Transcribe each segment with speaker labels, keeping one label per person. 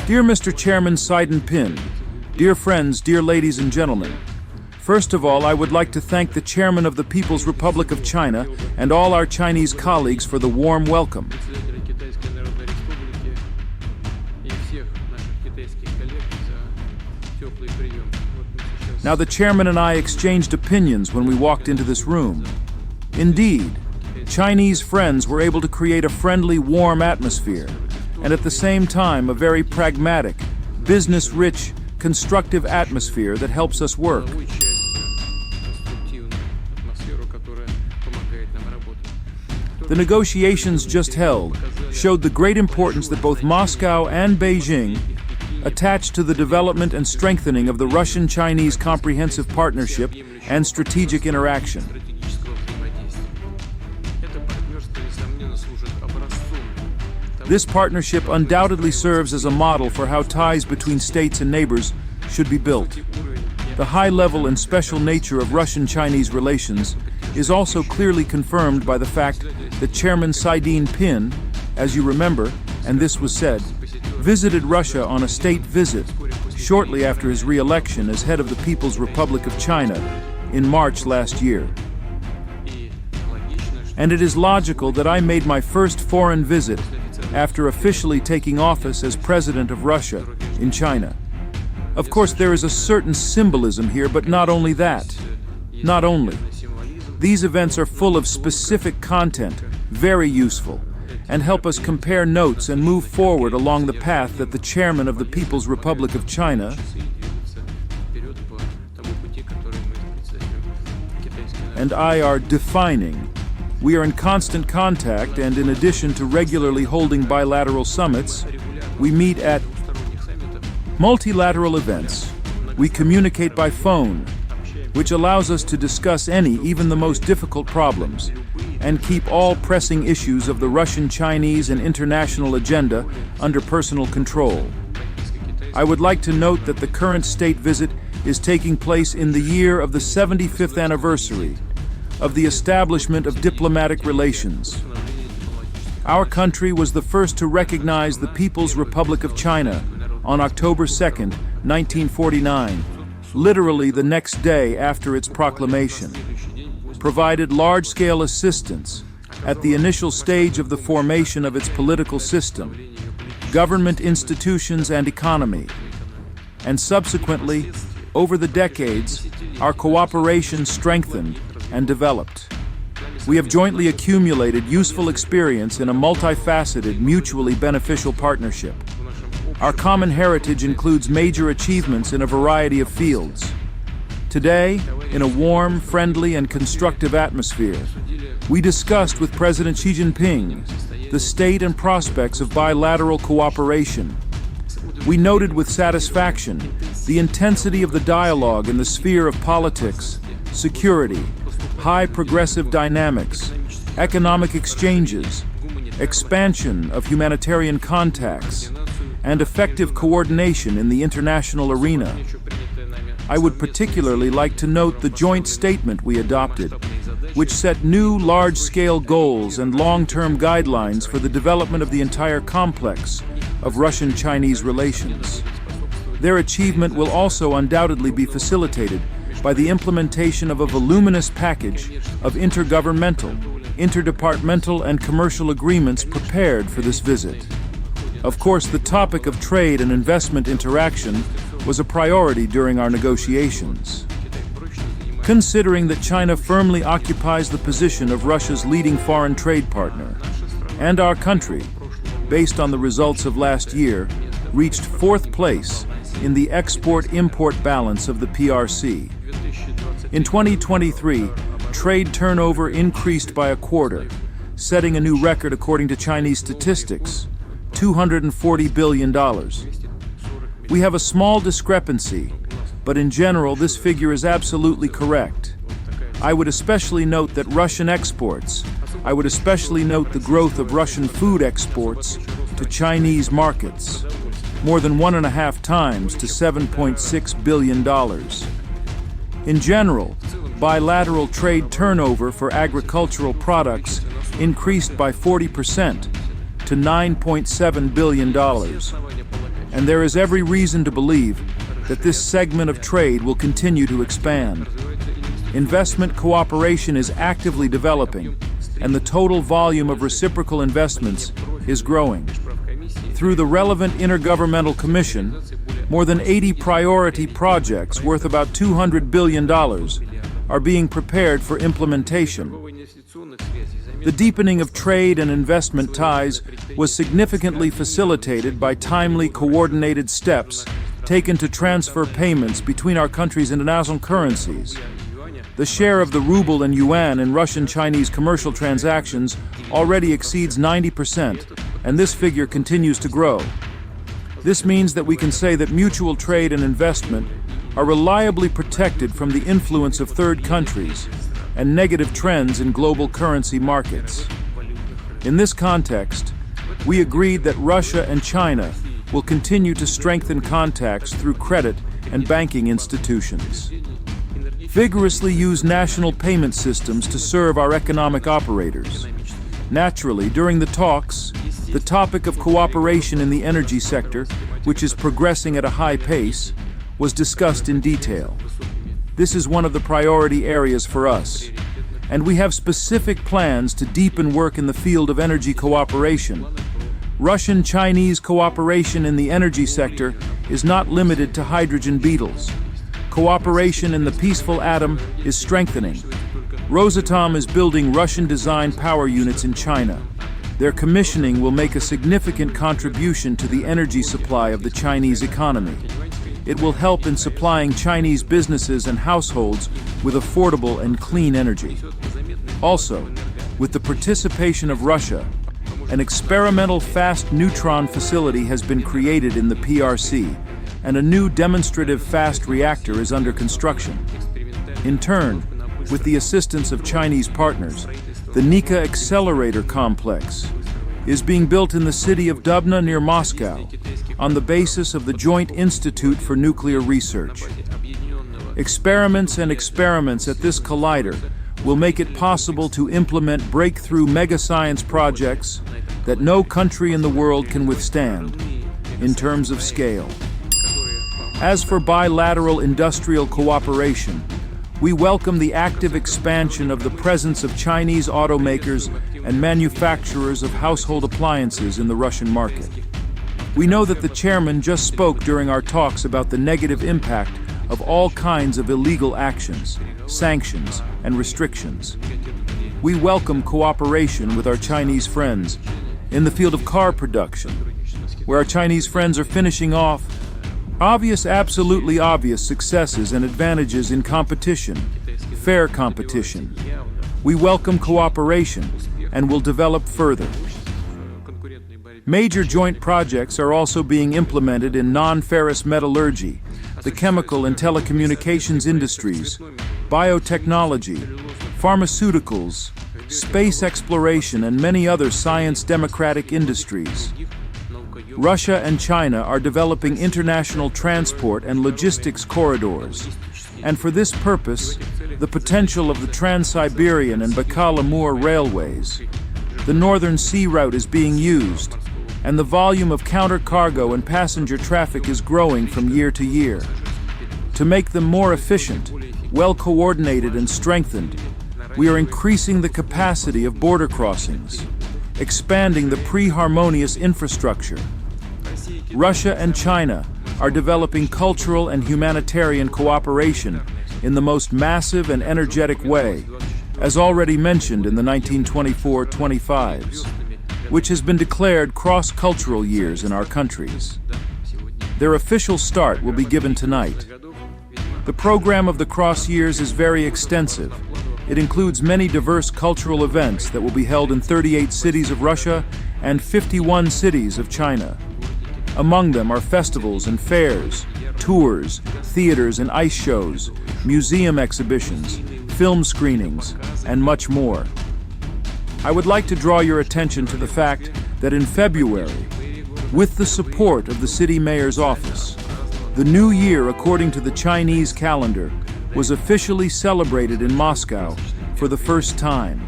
Speaker 1: Dear Mr. Chairman Xi Pin, dear friends, dear ladies and gentlemen, first of all, I would like to thank the Chairman of the People's Republic of China and all our Chinese colleagues for the warm welcome. Now, the Chairman and I exchanged opinions when we walked into this room. Indeed, Chinese friends were able to create a friendly, warm atmosphere, and at the same time, a very pragmatic, business-rich, constructive atmosphere that helps us work. The negotiations just held showed the great importance that both Moscow and Beijing attach to the development and strengthening of the Russian-Chinese comprehensive partnership and strategic interaction. This partnership undoubtedly serves as a model for how ties between states and neighbors should be built. The high level and special nature of Russian-Chinese relations is also clearly confirmed by the fact that Chairman Xi Pin, as you remember, and this was said, visited Russia on a state visit shortly after his re-election as head of the People's Republic of China in March last year. And it is logical that I made my first foreign visit after officially taking office as President of Russia in China. Of course, there is a certain symbolism here, but not only that. Not only. These events are full of specific content, very useful, and help us compare notes and move forward along the path that the Chairman of the People's Republic of China and I are defining. We are in constant contact, and in addition to regularly holding bilateral summits, we meet at multilateral events. We communicate by phone, which allows us to discuss any, even the most difficult problems, and keep all pressing issues of the Russian-Chinese and international agenda under personal control. I would like to note that the current state visit is taking place in the year of the 75th anniversary of the establishment of diplomatic relations. Our country was the first to recognize the People's Republic of China on October 2nd, 1949, literally the next day after its proclamation, provided large-scale assistance at the initial stage of the formation of its political system, government institutions and economy, and subsequently, over the decades, our cooperation strengthened and developed. We have jointly accumulated useful experience in a multifaceted, mutually beneficial partnership. Our common heritage includes major achievements in a variety of fields. Today, in a warm, friendly, and constructive atmosphere, we discussed with President Xi Jinping the state and prospects of bilateral cooperation. We noted with satisfaction the intensity of the dialogue in the sphere of politics, security, high progressive dynamics, economic exchanges, expansion of humanitarian contacts, and effective coordination in the international arena. I would particularly like to note the joint statement we adopted, which set new large-scale goals and long-term guidelines for the development of the entire complex of Russian-Chinese relations. Their achievement will also undoubtedly be facilitated by the implementation of a voluminous package of intergovernmental, interdepartmental, and commercial agreements prepared for this visit. Of course, the topic of trade and investment interaction was a priority during our negotiations. Considering that China firmly occupies the position of Russia's leading foreign trade partner, and our country, based on the results of last year, reached 4th place in the export-import balance of the PRC. In 2023, trade turnover increased by a quarter, setting a new record according to Chinese statistics, $240 billion. We have a small discrepancy, but in general this figure is absolutely correct. I would especially note that Russian exports, I would especially note the growth of Russian food exports to Chinese markets, more than 1.5 times to $7.6 billion. In general, bilateral trade turnover for agricultural products increased by 40% to $9.7 billion. and there is every reason to believe that this segment of trade will continue to expand. Investment cooperation is actively developing, and the total volume of reciprocal investments is growing. Through the relevant Intergovernmental Commission, more than 80 priority projects worth about $200 billion are being prepared for implementation. The deepening of trade and investment ties was significantly facilitated by timely, coordinated steps taken to transfer payments between our countries' international currencies. The share of the ruble and yuan in Russian-Chinese commercial transactions already exceeds 90%, and this figure continues to grow. This means that we can say that mutual trade and investment are reliably protected from the influence of third countries and negative trends in global currency markets. In this context, we agreed that Russia and China will continue to strengthen contacts through credit and banking institutions, vigorously use national payment systems to serve our economic operators. Naturally, during the talks, the topic of cooperation in the energy sector, which is progressing at a high pace, was discussed in detail. This is one of the priority areas for us, and we have specific plans to deepen work in the field of energy cooperation. Russian-Chinese cooperation in the energy sector is not limited to hydrogen beetles. Cooperation in the peaceful atom is strengthening. Rosatom is building Russian-designed power units in China. Their commissioning will make a significant contribution to the energy supply of the Chinese economy. It will help in supplying Chinese businesses and households with affordable and clean energy. Also, with the participation of Russia, an experimental fast neutron facility has been created in the PRC, and a new demonstrative fast reactor is under construction. In turn, with the assistance of Chinese partners, the Nika Accelerator Complex is being built in the city of Dubna near Moscow on the basis of the Joint Institute for Nuclear Research. Experiments at this collider will make it possible to implement breakthrough mega-science projects that no country in the world can withstand in terms of scale. As for bilateral industrial cooperation, we welcome the active expansion of the presence of Chinese automakers and manufacturers of household appliances in the Russian market. We know that the chairman just spoke during our talks about the negative impact of all kinds of illegal actions, sanctions, and restrictions. We welcome cooperation with our Chinese friends in the field of car production, where our Chinese friends are finishing off absolutely obvious successes and advantages in competition, fair competition. We welcome cooperation and will develop further. Major joint projects are also being implemented in non-ferrous metallurgy, the chemical and telecommunications industries, biotechnology, pharmaceuticals, space exploration, and many other science-democratic industries. Russia and China are developing international transport and logistics corridors, and for this purpose, the potential of the Trans-Siberian and Baikal-Amur railways. The Northern Sea Route is being used, and the volume of counter-cargo and passenger traffic is growing from year to year. To make them more efficient, well-coordinated, and strengthened, we are increasing the capacity of border crossings, expanding the pre-harmonious infrastructure. Russia and China are developing cultural and humanitarian cooperation in the most massive and energetic way, as already mentioned in the 1924-25s, which has been declared cross-cultural years in our countries. Their official start will be given tonight. The program of the cross years is very extensive. It includes many diverse cultural events that will be held in 38 cities of Russia and 51 cities of China. Among them are festivals and fairs, tours, theaters and ice shows, museum exhibitions, film screenings, and much more. I would like to draw your attention to the fact that in February, with the support of the city mayor's office, the new year according to the Chinese calendar was officially celebrated in Moscow for the first time.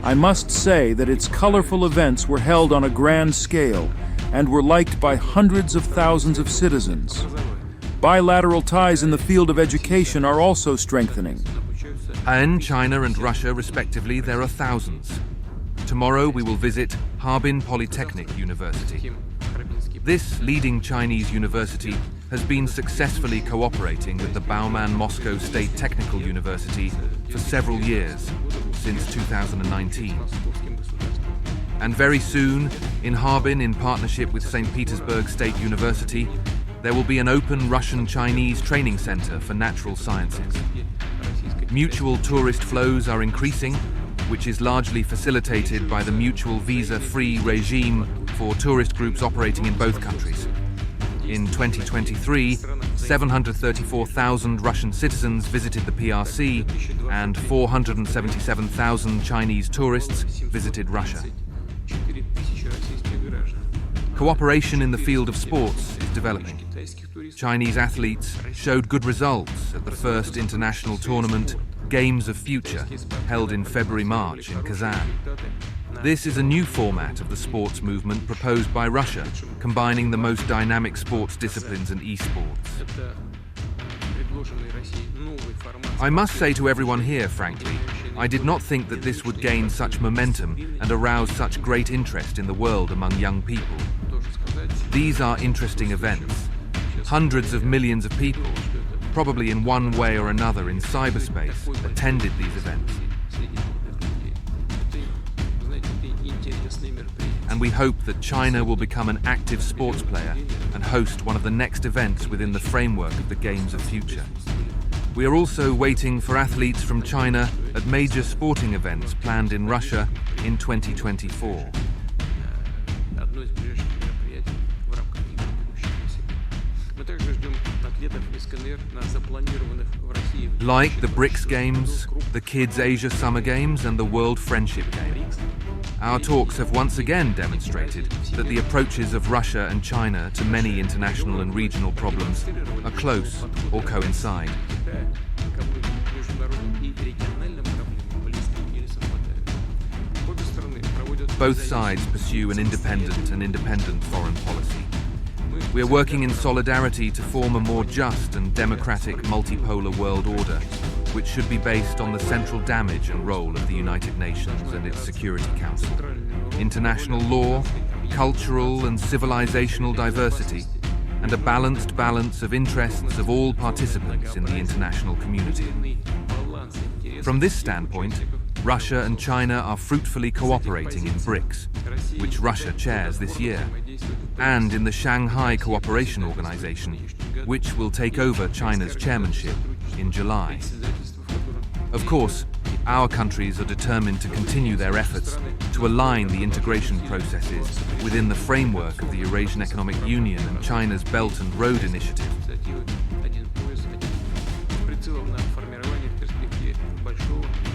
Speaker 1: I must say that its colorful events were held on a grand scale and were liked by hundreds of thousands of citizens. Bilateral ties in the field of education are also strengthening.
Speaker 2: In China and Russia, respectively, there are thousands. Tomorrow we will visit Harbin Polytechnic University. This leading Chinese university has been successfully cooperating with the Bauman Moscow State Technical University for several years, since 2019. And very soon, in Harbin, in partnership with St. Petersburg State University, there will be an open Russian-Chinese training center for natural sciences. Mutual tourist flows are increasing, which is largely facilitated by the mutual visa-free regime for tourist groups operating in both countries. In 2023, 734,000 Russian citizens visited the PRC and 477,000 Chinese tourists visited Russia. Cooperation in the field of sports is developing. Chinese athletes showed good results at the first international tournament, Games of Future, held in February-March in Kazan. This is a new format of the sports movement proposed by Russia, combining the most dynamic sports disciplines and esports. I must say to everyone here, frankly, I did not think that this would gain such momentum and arouse such great interest in the world among young people. These are interesting events. Hundreds of millions of people, probably in one way or another in cyberspace, attended these events. And we hope that China will become an active sports player and host one of the next events within the framework of the Games of Future. We are also waiting for athletes from China at major sporting events planned in Russia in 2024. Like the BRICS Games, the Kids Asia Summer Games and the World Friendship Games. Our talks have once again demonstrated that the approaches of Russia and China to many international and regional problems are close or coincide. Both sides pursue an independent foreign policy. We are working in solidarity to form a more just and democratic multipolar world order, which should be based on the central damage and role of the United Nations and its Security Council, international law, cultural and civilizational diversity, and a balanced balance of interests of all participants in the international community. From this standpoint, Russia and China are fruitfully cooperating in BRICS, which Russia chairs this year, and in the Shanghai Cooperation Organization, which will take over China's chairmanship in July. Of course, our countries are determined to continue their efforts to align the integration processes within the framework of the Eurasian Economic Union and China's Belt and Road Initiative.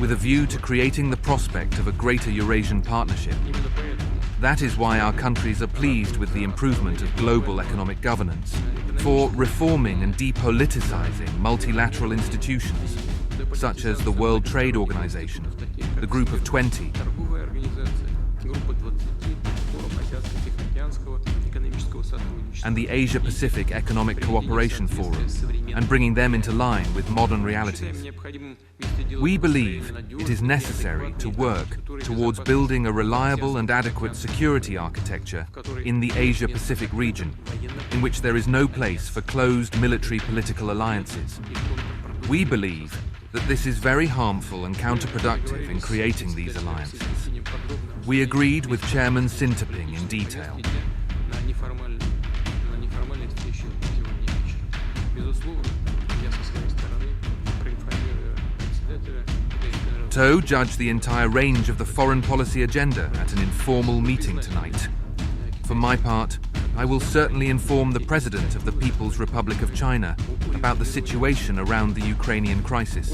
Speaker 2: With a view to creating the prospect of a greater Eurasian partnership. That is why our countries are pleased with the improvement of global economic governance, for reforming and depoliticizing multilateral institutions, such as the World Trade Organization, the Group of 20, and the Asia-Pacific Economic Cooperation Forum, and bringing them into line with modern realities. We believe it is necessary to work towards building a reliable and adequate security architecture in the Asia-Pacific region, in which there is no place for closed military political alliances. We believe that this is very harmful and counterproductive in creating these alliances. We agreed with Chairman Xi Jinping in detail. To judge the entire range of the foreign policy agenda at an informal meeting tonight. For my part, I will certainly inform the President of the People's Republic of China about the situation around the Ukrainian crisis.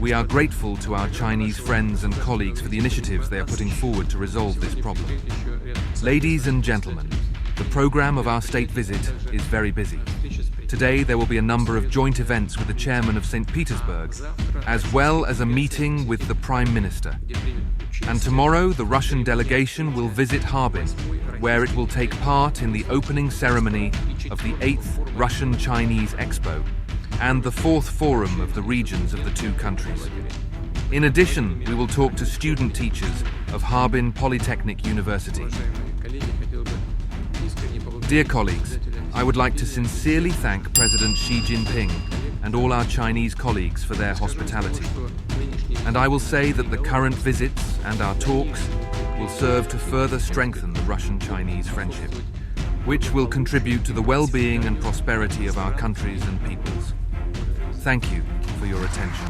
Speaker 2: We are grateful to our Chinese friends and colleagues for the initiatives they are putting forward to resolve this problem. Ladies and gentlemen, The program of our state visit is very busy. Today there will be a number of joint events with the chairman of St. Petersburg, as well as a meeting with the Prime Minister. And tomorrow the Russian delegation will visit Harbin, where it will take part in the opening ceremony of the 8th Russian-Chinese Expo and the 4th Forum of the regions of the two countries. In addition, we will talk to student teachers of Harbin Polytechnic University. Dear colleagues, I would like to sincerely thank President Xi Jinping and all our Chinese colleagues for their hospitality. And I will say that the current visits and our talks will serve to further strengthen the Russian-Chinese friendship, which will contribute to the well-being and prosperity of our countries and peoples. Thank you for your attention.